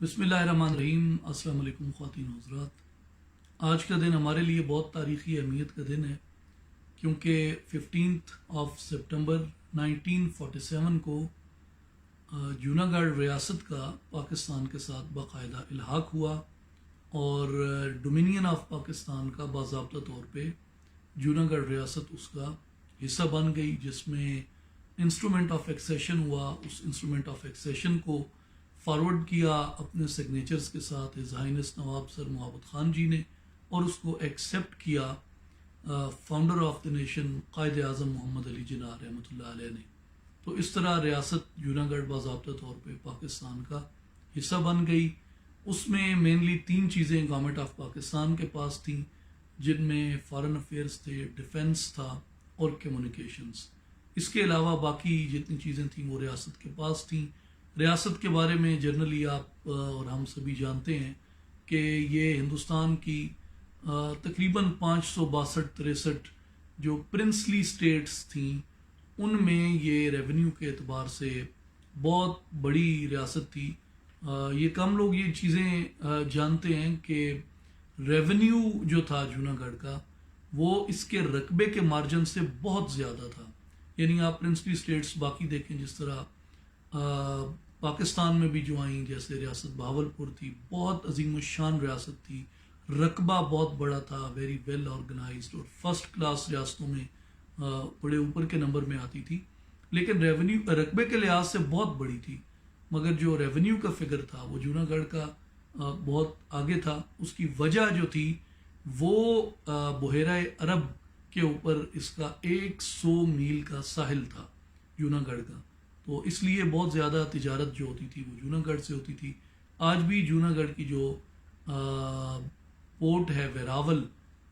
بسم اللہ الرحمن الرحیم۔ السلام علیکم خواتین و حضرات۔ آج کا دن ہمارے لیے بہت تاریخی اہمیت کا دن ہے، کیونکہ 15 سپٹمبر 1947 کو جوناگڑھ ریاست کا پاکستان کے ساتھ باقاعدہ الحاق ہوا اور ڈومینین آف پاکستان کا باضابطہ طور پہ جوناگڑھ ریاست اس کا حصہ بن گئی، جس میں انسٹرومنٹ آف ایکسیشن ہوا۔ اس انسٹرومنٹ آف ایکسیشن کو فارورڈ کیا اپنے سگنیچرز کے ساتھ ہز ہائنس نواب سر محبت خان جی نے، اور اس کو ایکسیپٹ کیا founder of the nation Quaid Azam محمد علی جناح رحمۃ اللہ علیہ نے۔ تو اس طرح ریاست جوناگڑھ باضابطہ طور پہ پاکستان کا حصہ بن گئی۔ اس میں مینلی 3 چیزیں گورنمنٹ آف پاکستان کے پاس تھیں، جن میں فارن افیئرس تھے، ڈیفنس تھا اور کمیونیکیشنز۔ اس کے علاوہ باقی جتنی چیزیں تھیں وہ ریاست کے پاس تھیں۔ ریاست کے بارے میں جنرلی آپ اور ہم سبھی جانتے ہیں کہ یہ ہندوستان کی تقریباً 562-63 جو پرنسلی سٹیٹس تھیں، ان میں یہ ریونیو کے اعتبار سے بہت بڑی ریاست تھی۔ یہ کم لوگ یہ چیزیں جانتے ہیں کہ ریونیو جو تھا جوناگڑھ کا، وہ اس کے رقبے کے مارجن سے بہت زیادہ تھا۔ یعنی آپ پرنسلی سٹیٹس باقی دیکھیں، جس طرح پاکستان میں بھی جو آئیں، جیسے ریاست بہاولپور تھی، بہت عظیم الشان ریاست تھی، رقبہ بہت بڑا تھا، ویری ویل آرگنائزڈ، اور فرسٹ کلاس ریاستوں میں بڑے اوپر کے نمبر میں آتی تھی، لیکن ریونیو رقبے کے لحاظ سے بہت بڑی تھی، مگر جو ریونیو کا فگر تھا وہ جوناگڑھ کا بہت آگے تھا۔ اس کی وجہ جو تھی وہ بحیرہ عرب کے اوپر اس کا 100 میل کا ساحل تھا جوناگڑھ کا، تو اس لیے بہت زیادہ تجارت جو ہوتی تھی وہ جوناگڑھ سے ہوتی تھی۔ آج بھی جوناگڑھ کی جو پورٹ ہے ویراول،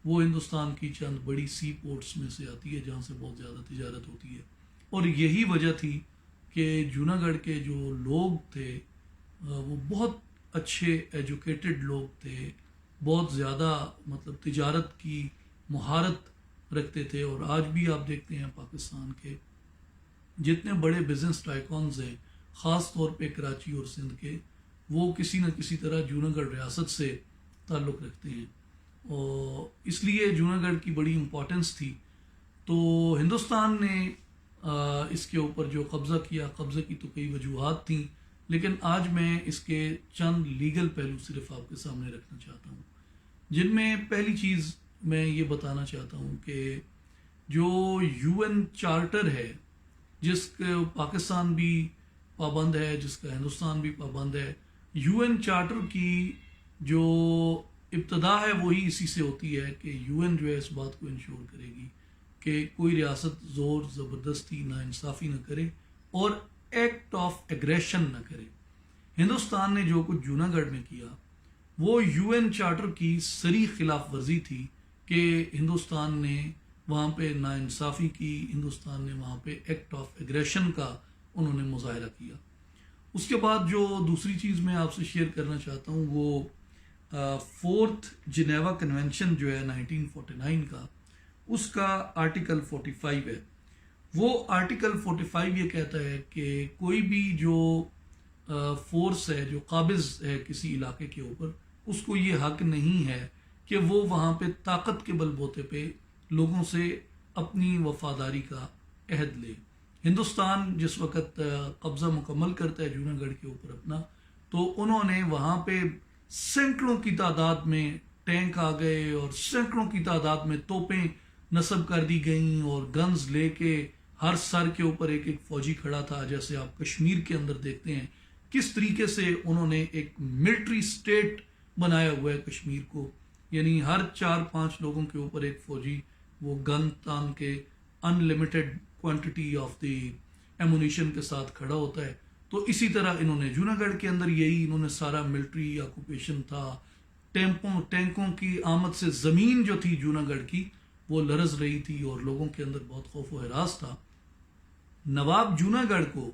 وہ ہندوستان کی چند بڑی سی پورٹس میں سے آتی ہے جہاں سے بہت زیادہ تجارت ہوتی ہے، اور یہی وجہ تھی کہ جوناگڑھ کے جو لوگ تھے وہ بہت اچھے ایجوکیٹڈ لوگ تھے، بہت زیادہ مطلب تجارت کی مہارت رکھتے تھے۔ اور آج بھی آپ دیکھتے ہیں پاکستان کے جتنے بڑے بزنس ٹائکونز ہیں، خاص طور پہ کراچی اور سندھ کے، وہ کسی نہ کسی طرح جوناگڑھ ریاست سے تعلق رکھتے ہیں، اور اس لیے جوناگڑھ کی بڑی امپورٹنس تھی۔ تو ہندوستان نے اس کے اوپر جو قبضہ کیا، قبضے کی تو کئی وجوہات تھیں، لیکن آج میں اس کے چند لیگل پہلو صرف آپ کے سامنے رکھنا چاہتا ہوں، جن میں پہلی چیز میں یہ بتانا چاہتا ہوں کہ جو UN چارٹر ہے، جس کا پاکستان بھی پابند ہے، جس کا ہندوستان بھی پابند ہے، UN چارٹر کی جو ابتدا ہے وہی اسی سے ہوتی ہے کہ UN جو ہے اس بات کو انشور کرے گی کہ کوئی ریاست زور زبردستی ناانصافی نہ کرے اور ایکٹ آف ایگریشن نہ کرے۔ ہندوستان نے جو کچھ جوناگڑھ میں کیا وہ UN چارٹر کی صریح خلاف ورزی تھی کہ ہندوستان نے وہاں پہ ناانصافی کی، ہندوستان نے وہاں پہ ایکٹ آف ایگریشن کا انہوں نے مظاہرہ کیا۔ اس کے بعد جو دوسری چیز میں آپ سے شیئر کرنا چاہتا ہوں وہ 4th جنیوا کنونشن جو ہے 1949 کا، اس کا آرٹیکل 45 ہے۔ وہ آرٹیکل 45 یہ کہتا ہے کہ کوئی بھی جو فورس ہے جو قابض ہے کسی علاقے کے اوپر، اس کو یہ حق نہیں ہے کہ وہ وہاں پہ طاقت کے بل بوتے پہ لوگوں سے اپنی وفاداری کا عہد لے۔ ہندوستان جس وقت قبضہ مکمل کرتا ہے جوناگڑھ کے اوپر اپنا، تو انہوں نے وہاں پہ سینکڑوں کی تعداد میں ٹینک آ گئے اور سینکڑوں کی تعداد میں توپیں نصب کر دی گئیں، اور گنز لے کے ہر سر کے اوپر ایک ایک فوجی کھڑا تھا، جیسے آپ کشمیر کے اندر دیکھتے ہیں کس طریقے سے انہوں نے ایک ملٹری سٹیٹ بنایا ہوا ہے کشمیر کو، یعنی ہر 4-5 لوگوں کے اوپر ایک فوجی وہ گن تان کے ان limited quantity of the ammunition کے ساتھ کھڑا ہوتا ہے۔ تو اسی طرح انہوں نے جوناگڑھ کے اندر یہی انہوں نے سارا ملٹری آکوپیشن تھا، ٹینکوں کی آمد سے زمین جو تھی جوناگڑھ کی وہ لرز رہی تھی اور لوگوں کے اندر بہت خوف و ہراس تھا۔ نواب جوناگڑھ کو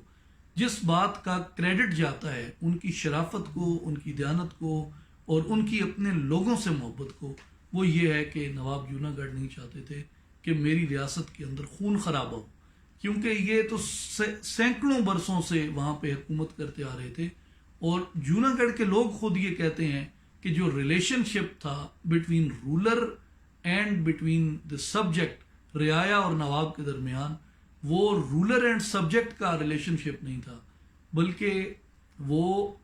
جس بات کا کریڈٹ جاتا ہے، ان کی شرافت کو، ان کی دیانت کو اور ان کی اپنے لوگوں سے محبت کو، وہ یہ ہے کہ نواب جوناگڑھ نہیں چاہتے تھے کہ میری ریاست کے اندر خون خرابہ ہو، کیونکہ یہ تو سینکڑوں برسوں سے وہاں پہ حکومت کرتے آ رہے تھے، اور جوناگڑھ کے لوگ خود یہ کہتے ہیں کہ جو ریلیشن شپ تھا between ruler and between the subject, رعایا اور نواب کے درمیان، وہ رولر اینڈ سبجیکٹ کا ریلیشن شپ نہیں تھا، بلکہ وہ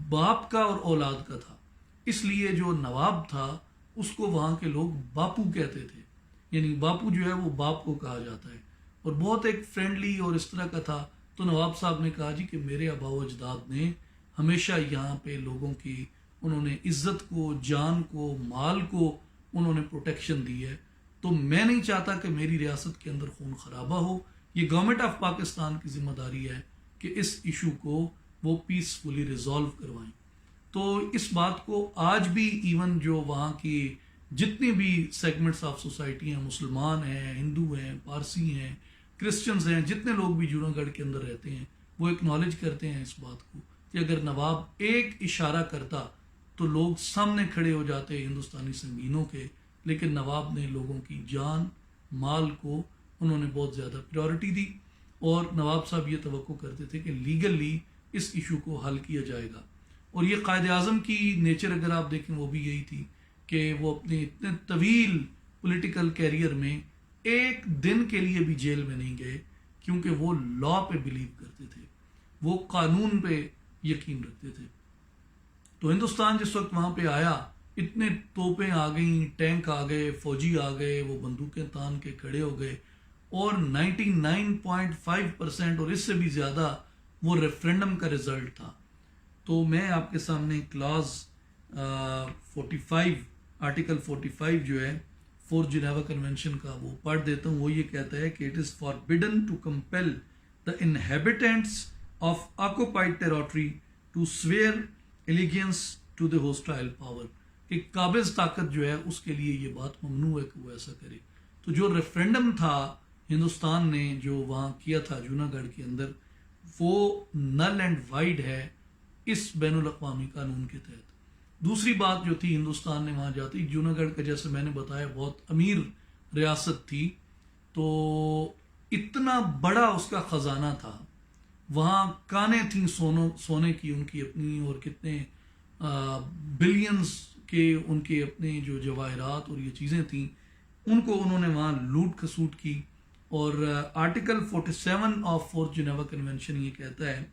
باپ کا اور اولاد کا تھا۔ اس لیے جو نواب تھا اس کو وہاں کے لوگ باپو کہتے تھے، یعنی باپو جو ہے وہ باپ کو کہا جاتا ہے، اور بہت ایک فرینڈلی اور اس طرح کا تھا۔ تو نواب صاحب نے کہا جی کہ میرے آبا و اجداد نے ہمیشہ یہاں پہ لوگوں کی، انہوں نے عزت کو، جان کو، مال کو انہوں نے پروٹیکشن دی ہے، تو میں نہیں چاہتا کہ میری ریاست کے اندر خون خرابہ ہو۔ یہ گورنمنٹ آف پاکستان کی ذمہ داری ہے کہ اس ایشو کو وہ پیسفلی ریزالو کروائیں۔ تو اس بات کو آج بھی ایون جو وہاں کی جتنی بھی سیگمنٹس آف سوسائٹی ہیں، مسلمان ہیں، ہندو ہیں، پارسی ہیں، کرسچنز ہیں، جتنے لوگ بھی جوناگڑھ کے اندر رہتے ہیں، وہ ایکنالج کرتے ہیں اس بات کو کہ اگر نواب ایک اشارہ کرتا تو لوگ سامنے کھڑے ہو جاتے ہندوستانی سنگینوں کے، لیکن نواب نے لوگوں کی جان مال کو انہوں نے بہت زیادہ پریورٹی دی، اور نواب صاحب یہ توقع کرتے تھے کہ لیگلی اس ایشو کو حل کیا جائے گا۔ اور یہ قائد اعظم کی نیچر اگر آپ دیکھیں وہ بھی یہی تھی کہ وہ اپنے اتنے طویل پولیٹیکل کیریئر میں ایک دن کے لیے بھی جیل میں نہیں گئے، کیونکہ وہ لا پہ بلیو کرتے تھے، وہ قانون پہ یقین رکھتے تھے۔ تو ہندوستان جس وقت وہاں پہ آیا، اتنے توپیں آ گئیں، ٹینک آ گئے، فوجی آ گئے، وہ بندوقیں تان کے کھڑے ہو گئے، اور 99.5% اور اس سے بھی زیادہ وہ ریفرینڈم کا رزلٹ تھا۔ تو میں آپ کے سامنے کلاز 45 آرٹیکل 45 جو ہے فورتھ جنیوا کنونشن کا وہ پڑھ دیتا ہوں۔ وہ یہ کہتا ہے کہ it is forbidden to compel the inhabitants of occupied territory to swear allegiance to the hostile power, کہ قابض طاقت جو ہے اس کے لیے یہ بات ممنوع ہے کہ وہ ایسا کرے۔ تو جو ریفرینڈم تھا ہندوستان نے جو وہاں کیا تھا جوناگڑھ کے اندر، وہ نل اینڈ وائڈ ہے اس بین الاقوامی قانون کے تحت۔ دوسری بات جو تھی، ہندوستان نے وہاں جاتی، جوناگڑھ کا جیسے میں نے بتایا بہت امیر ریاست تھی، تو اتنا بڑا اس کا خزانہ تھا، وہاں کانیں تھیں سونے کی ان کی اپنی، اور کتنے بلینز کے ان کے اپنے جو جواہرات اور یہ چیزیں تھیں، ان کو انہوں نے وہاں لوٹ کھسوٹ کی۔ اور article 47 of fourth Geneva convention یہ کہتا ہے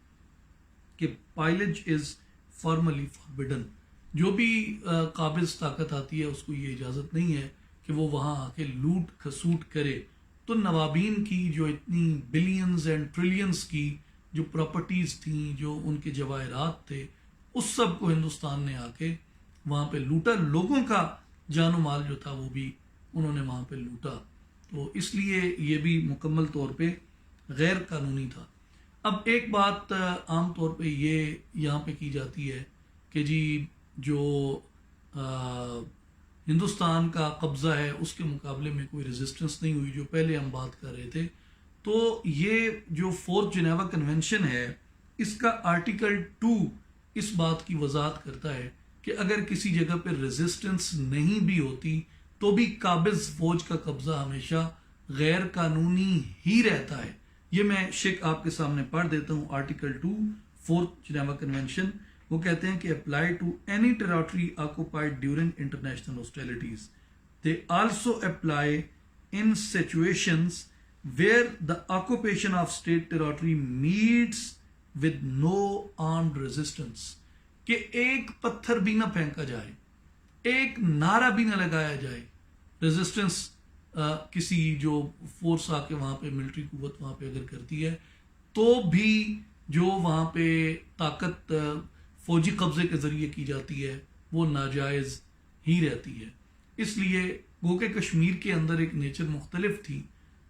کہ پائلج از فارملی فاربڈن، جو بھی قابض طاقت آتی ہے اس کو یہ اجازت نہیں ہے کہ وہ وہاں آ کے لوٹ کھسوٹ کرے۔ تو نوابین کی جو اتنی بلینز اینڈ ٹریلینز کی جو پراپرٹیز تھیں، جو ان کے جواہرات تھے، اس سب کو ہندوستان نے آ کے وہاں پہ لوٹا، لوگوں کا جان و مال جو تھا وہ بھی انہوں نے وہاں پہ لوٹا۔ تو اس لیے یہ بھی مکمل طور پہ غیر قانونی تھا۔ اب ایک بات عام طور پہ یہ یہاں پہ کی جاتی ہے کہ جی جو ہندوستان کا قبضہ ہے اس کے مقابلے میں کوئی ریزسٹنس نہیں ہوئی، جو پہلے ہم بات کر رہے تھے۔ تو یہ جو فورتھ جنیوا کنونشن ہے، اس کا آرٹیکل 2 اس بات کی وضاحت کرتا ہے کہ اگر کسی جگہ پہ ریزسٹنس نہیں بھی ہوتی تو بھی قابض فوج کا قبضہ ہمیشہ غیر قانونی ہی رہتا ہے۔ یہ میں شک آپ کے سامنے پڑھ دیتا ہوں۔ آرٹیکل 2 فورتھ جنیوا کنونشن وہ کہتے ہیں کہ apply to any territory occupied during international hostilities, they also apply in situations where the occupation of state territory meets with no armed resistance, کہ ایک پتھر بھی نہ پھینکا جائے، ایک نعرہ بھی نہ لگایا جائے، ریزسٹنس کسی جو فورس آ کے وہاں پہ ملٹری قوت وہاں پہ اگر کرتی ہے تو بھی جو وہاں پہ طاقت فوجی قبضے کے ذریعے کی جاتی ہے وہ ناجائز ہی رہتی ہے۔ اس لیے گو کہ کشمیر کے اندر ایک نیچر مختلف تھی،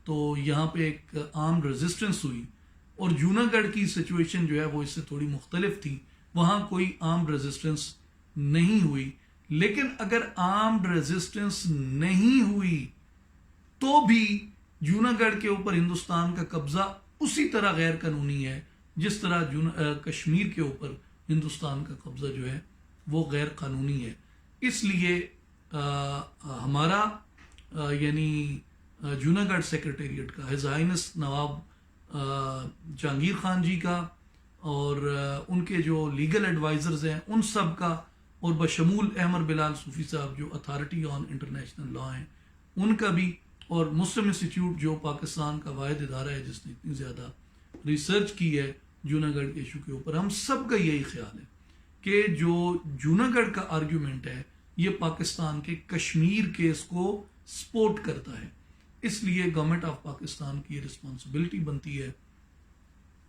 تو یہاں پہ ایک عام ریزسٹنس ہوئی، اور جوناگڑھ کی سچویشن جو ہے وہ اس سے تھوڑی مختلف تھی، وہاں کوئی عام ریزسٹنس نہیں ہوئی۔ لیکن اگر آرمڈ ریزسٹنس نہیں ہوئی تو بھی جوناگڑھ کے اوپر ہندوستان کا قبضہ اسی طرح غیر قانونی ہے جس طرح کشمیر کے اوپر ہندوستان کا قبضہ جو ہے وہ غیر قانونی ہے۔ اس لیے ہمارا یعنی جوناگڑھ سیکرٹیریٹ کا ہز ہائنس نواب جہانگیر خان جی کا اور ان کے جو لیگل ایڈوائزرز ہیں ان سب کا، اور بشمول احمد بلال صوفی صاحب جو اتھارٹی آن انٹرنیشنل لا ہیں ان کا بھی، اور مسلم انسٹیٹیوٹ جو پاکستان کا واحد ادارہ ہے جس نے اتنی زیادہ ریسرچ کی ہے جوناگڑھ کے ایشو کے اوپر، ہم سب کا یہی خیال ہے کہ جو جوناگڑھ کا آرگیومنٹ ہے یہ پاکستان کے کشمیر کیس کو سپورٹ کرتا ہے. اس لیے گورنمنٹ آف پاکستان کی رسپانسبلٹی بنتی ہے.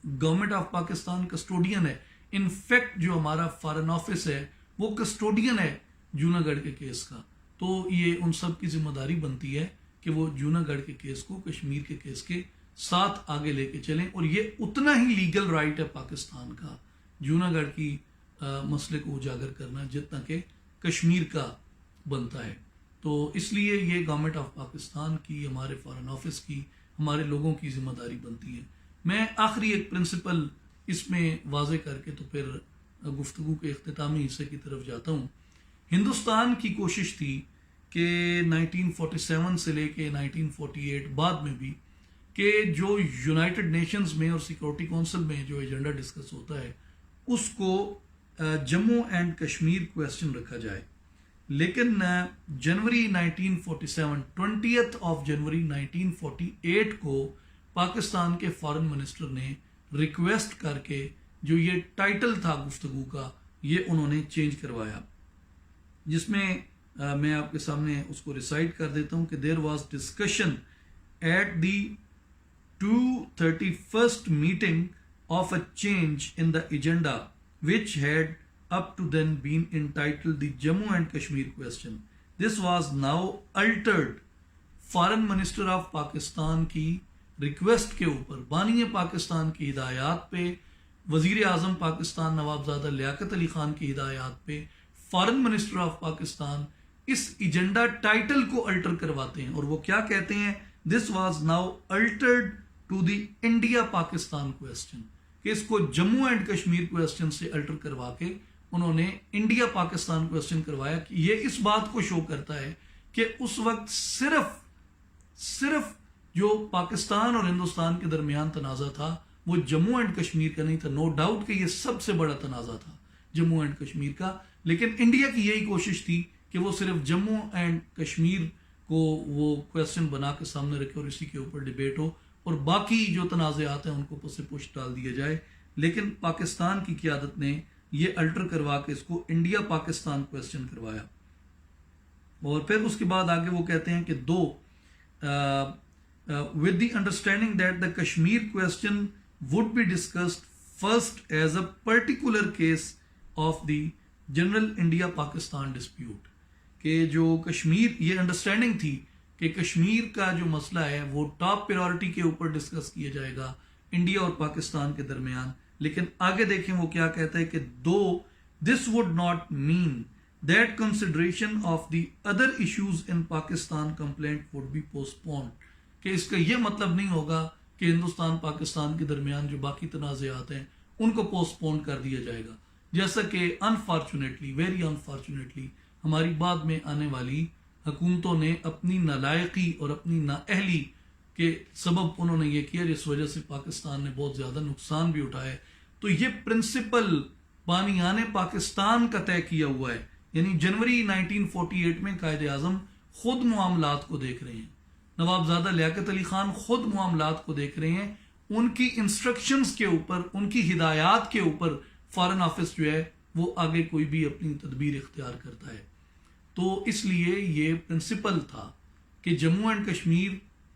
گورنمنٹ آف پاکستان کسٹوڈین ہے. ان فیکٹ جو ہمارا فارن آفس ہے وہ کسٹوڈین ہے جوناگڑھ کے کیس کا. تو یہ ان سب کی ذمہ داری بنتی ہے کہ وہ جوناگڑھ کے کیس کو کشمیر کے کیس کے ساتھ آگے لے کے چلیں. اور یہ اتنا ہی لیگل رائٹ ہے پاکستان کا جوناگڑھ کی مسئلے کو اجاگر کرنا جتنا کہ کشمیر کا بنتا ہے. تو اس لیے یہ گورنمنٹ آف پاکستان کی، ہمارے فارن آفس کی، ہمارے لوگوں کی ذمہ داری بنتی ہے. میں آخری ایک پرنسپل اس میں واضح کر کے تو پھر گفتگو کے اختتامی حصے کی طرف جاتا ہوں. ہندوستان کی کوشش تھی کہ 1947 سے لے کے 1948 بعد میں بھی کہ جو یونائٹڈ نیشنز میں اور سیکورٹی کونسل میں جو ایجنڈا ڈسکس ہوتا ہے اس کو جموں اینڈ کشمیر کویسچن رکھا جائے. لیکن جنوری 1947 20th آف جنوری 1948 کو پاکستان کے فارن منسٹر نے ریکویسٹ کر کے جو یہ ٹائٹل تھا گفتگو کا یہ انہوں نے چینج کروایا، جس میں میں آپ کے سامنے اس کو ریسائٹ کر دیتا ہوں کہ there was discussion at the 231st meeting of a change in the agenda which had up to then been entitled the Jammu and Kashmir question. This was now altered. Foreign minister of Pakistan کی request کے اوپر، بانی پاکستان کی ہدایات پہ، وزیر اعظم پاکستان نوابزادہ لیاقت علی خان کی ہدایات پہ فارن منسٹر آف پاکستان اس ایجنڈا ٹائٹل کو الٹر کرواتے ہیں. اور وہ کیا کہتے ہیں؟ This was now altered to the India Pakistan question, کہ اس کو جموں اینڈ کشمیر کویسچن سے الٹر کروا کے انہوں نے انڈیا پاکستان کویسچن کروایا. کہ یہ اس بات کو شو کرتا ہے کہ اس وقت صرف جو پاکستان اور ہندوستان کے درمیان تنازع تھا وہ جموں اینڈ کشمیر کا نہیں تھا. نو ڈاؤٹ کہ یہ سب سے بڑا تنازع تھا جموں اینڈ کشمیر کا، لیکن انڈیا کی یہی کوشش تھی کہ وہ صرف جموں اینڈ کشمیر کو وہ کویسچن بنا کے سامنے رکھے اور اسی کے اوپر ڈیبیٹ ہو، اور باقی جو تنازعات ہیں ان کو پس پش ڈال دیا جائے. لیکن پاکستان کی قیادت نے یہ الٹر کروا کے اس کو انڈیا پاکستان کویسچن کروایا. اور پھر اس کے بعد آگے وہ کہتے ہیں کہ with the understanding that the Kashmir question would be discussed first as a particular case of the general India-Pakistan dispute. کہ جو کشمیر، یہ انڈرسٹینڈنگ تھی کہ کشمیر کا جو مسئلہ ہے وہ ٹاپ پریورٹی کے اوپر ڈسکس کیا جائے گا انڈیا اور پاکستان کے درمیان. لیکن آگے دیکھیں وہ کیا کہتا ہے کہ this would not mean that consideration of the other issues in Pakistan complaint would be postponed. کہ اس کا یہ مطلب نہیں ہوگا کہ ہندوستان پاکستان کے درمیان جو باقی تنازعات ہیں ان کو پوسٹ پون کر دیا جائے گا. جیسا کہ انفارچونیٹلی، ویری انفارچونیٹلی، ہماری بعد میں آنے والی حکومتوں نے اپنی نالائقی اور اپنی نااہلی کے سبب انہوں نے یہ کیا، جس وجہ سے پاکستان نے بہت زیادہ نقصان بھی اٹھایا. تو یہ پرنسپل بانیان پاکستان کا طے کیا ہوا ہے. یعنی جنوری 1948 میں قائد اعظم خود معاملات کو دیکھ رہے ہیں، نوابزادہ لیاقت علی خان خود معاملات کو دیکھ رہے ہیں. ان کی انسٹرکشنز کے اوپر، ان کی ہدایات کے اوپر فارن آفس جو ہے وہ آگے کوئی بھی اپنی تدبیر اختیار کرتا ہے. تو اس لیے یہ پرنسپل تھا کہ Jammu and Kashmir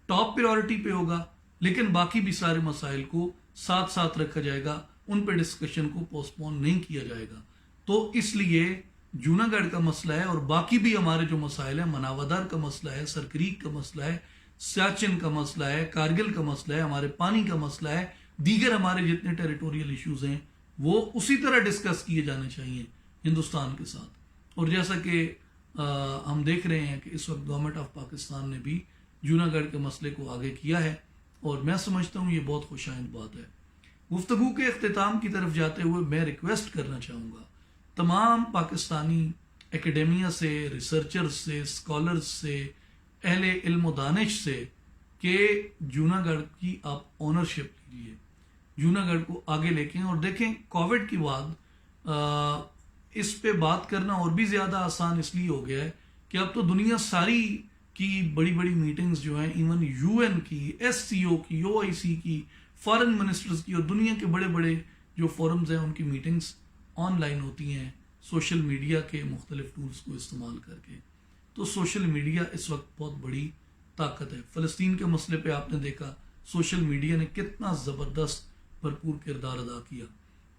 top priority پہ ہوگا، لیکن باقی بھی سارے مسائل کو ساتھ ساتھ رکھا جائے گا، ان پہ ڈسکشن کو پوسٹ پون نہیں کیا جائے گا. تو اس لیے جوناگڑھ کا مسئلہ ہے اور باقی بھی ہمارے جو مسائل ہیں، مناودر کا مسئلہ ہے، سرکریک کا مسئلہ ہے، سیاچن کا مسئلہ ہے، کارگل کا مسئلہ ہے، ہمارے پانی کا مسئلہ ہے، دیگر ہمارے جتنے ٹیریٹوریل ایشوز ہیں وہ اسی طرح ڈسکس کیے جانے چاہیے ہندوستان کے ساتھ. اور جیسا کہ ہم دیکھ رہے ہیں کہ اس وقت گورنمنٹ آف پاکستان نے بھی جوناگڑھ کے مسئلے کو آگے کیا ہے، اور میں سمجھتا ہوں یہ بہت خوش آئند بات ہے. گفتگو کے اختتام کی طرف جاتے ہوئے میں ریکویسٹ کرنا چاہوں گا تمام پاکستانی اکیڈیمیا سے، ریسرچرز سے، اسکالرز سے، اہل علم و دانش سے کہ جوناگڑھ کی آپ اونرشپ لیجیے. جوناگڑھ کو آگے لے کے. اور دیکھیں کووڈ کے بعد اس پہ بات کرنا اور بھی زیادہ آسان اس لیے ہو گیا ہے کہ اب تو دنیا ساری کی بڑی بڑی میٹنگز جو ہیں، ایون یو این کی، ایس سی او کی، او آئی سی کی، فارن منسٹرز کی، اور دنیا کے بڑے بڑے جو فورمز ہیں ان کی میٹنگز آن لائن ہوتی ہیں سوشل میڈیا کے مختلف ٹولز کو استعمال کر کے. تو سوشل میڈیا اس وقت بہت بڑی طاقت ہے. فلسطین کے مسئلے پہ آپ نے دیکھا سوشل میڈیا نے کتنا زبردست بھرپور کردار ادا کیا.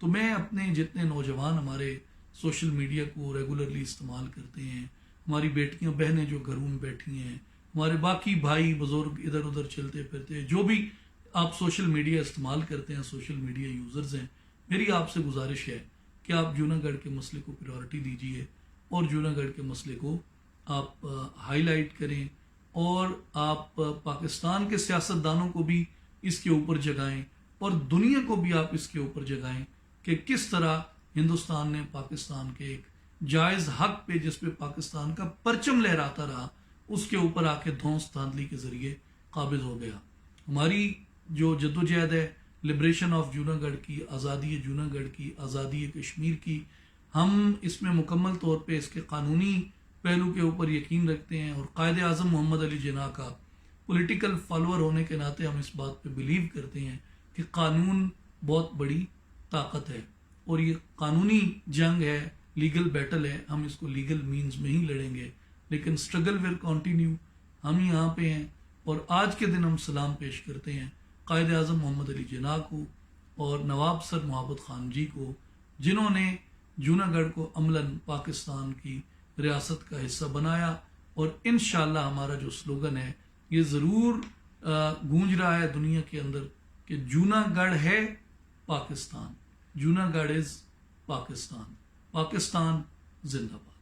تو میں اپنے جتنے نوجوان ہمارے سوشل میڈیا کو ریگولرلی استعمال کرتے ہیں، ہماری بیٹیاں بہنیں جو گھروں میں بیٹھی ہیں، ہمارے باقی بھائی بزرگ ادھر ادھر چلتے پھرتے، جو بھی آپ سوشل میڈیا استعمال کرتے ہیں، سوشل میڈیا یوزرز ہیں، میری آپ سے گزارش ہے کہ آپ جوناگڑھ کے مسئلے کو پریورٹی دیجیے اور جوناگڑھ کے مسئلے کو آپ ہائی لائٹ کریں، اور آپ پاکستان کے سیاستدانوں کو بھی اس کے اوپر جگائیں اور دنیا کو بھی آپ اس کے اوپر جگائیں کہ کس طرح ہندوستان نے پاکستان کے ایک جائز حق پہ، جس پہ پاکستان کا پرچم لہراتا رہا، اس کے اوپر آ کے دھونس دھاندلی کے ذریعے قابض ہو گیا. ہماری جو جدوجہد ہے لبریشن آف جوناگڑھ کی، آزادی جوناگڑھ کی، آزادی کشمیر کی، ہم اس میں مکمل طور پہ اس کے قانونی پہلو کے اوپر یقین رکھتے ہیں. اور قائد اعظم محمد علی جناح کا پولیٹیکل فالوور ہونے کے ناطے ہم اس بات پہ بلیو کرتے ہیں کہ قانون بہت بڑی طاقت ہے، اور یہ قانونی جنگ ہے، لیگل بیٹل ہے. ہم اس کو لیگل مینز میں ہی لڑیں گے، لیکن اسٹرگل ول کنٹینیو. ہم یہاں پہ ہیں، اور آج کے دن ہم سلام پیش کرتے ہیں قائد اعظم محمد علی جناح کو اور نواب سر محبت خان جی کو، جنہوں نے جوناگڑھ کو عملاً پاکستان کی ریاست کا حصہ بنایا. اور انشاءاللہ ہمارا جو سلوگن ہے یہ ضرور گونج رہا ہے دنیا کے اندر کہ جوناگڑھ ہے پاکستان، جوناگڑھ از پاکستان، پاکستان زندہ باد.